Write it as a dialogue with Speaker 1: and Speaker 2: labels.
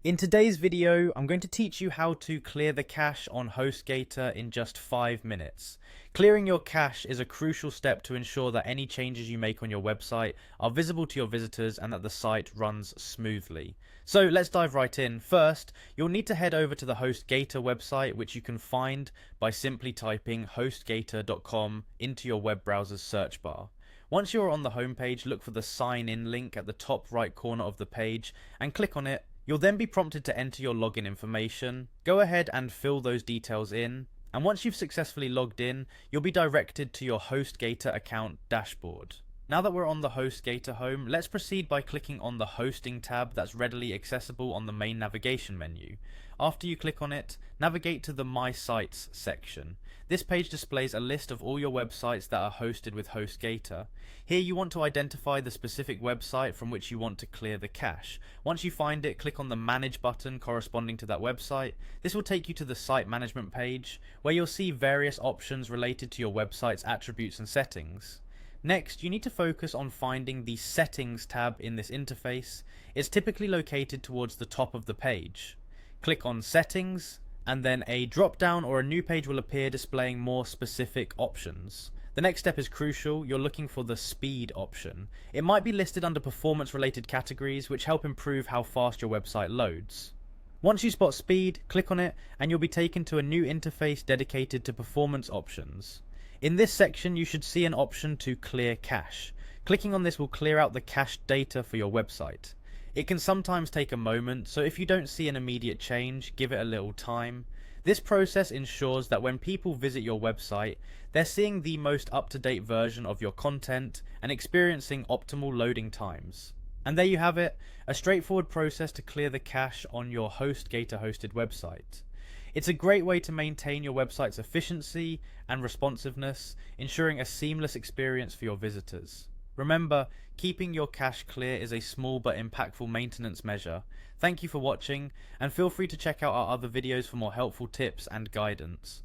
Speaker 1: In today's video, I'm going to teach you how to clear the cache on Hostgator in just 5 minutes. Clearing your cache is a crucial step to ensure that any changes you make on your website are visible to your visitors and that the site runs smoothly. So let's dive right in. First, you'll need to head over to the Hostgator website, which you can find by simply typing hostgator.com into your web browser's search bar. Once you're on the homepage, look for the sign in link at the top right corner of the page and click on it. You'll then be prompted to enter your login information. Go ahead and fill those details in, and once you've successfully logged in, you'll be directed to your Hostgator account dashboard. Now that we're on the Hostgator home, let's proceed by clicking on the hosting tab that's readily accessible on the main navigation menu. After you click on it, navigate to the My Sites section. This page displays a list of all your websites that are hosted with Hostgator. Here you want to identify the specific website from which you want to clear the cache. Once you find it, click on the Manage button corresponding to that website. This will take you to the site management page, where you'll see various options related to your website's attributes and settings. Next, you need to focus on finding the Settings tab in this interface. It's typically located towards the top of the page. Click on Settings, and then a drop-down or a new page will appear displaying more specific options. The next step is crucial. You're looking for the Speed option. It might be listed under performance-related categories, which help improve how fast your website loads. Once you spot Speed, click on it, and you'll be taken to a new interface dedicated to performance options. In this section, you should see an option to clear cache. Clicking on this will clear out the cached data for your website. It can sometimes take a moment, so if you don't see an immediate change, give it a little time. This process ensures that when people visit your website, they're seeing the most up-to-date version of your content and experiencing optimal loading times. And there you have it, a straightforward process to clear the cache on your Hostgator hosted website. It's a great way to maintain your website's efficiency and responsiveness, ensuring a seamless experience for your visitors. Remember, keeping your cache clear is a small but impactful maintenance measure. Thank you for watching, and feel free to check out our other videos for more helpful tips and guidance.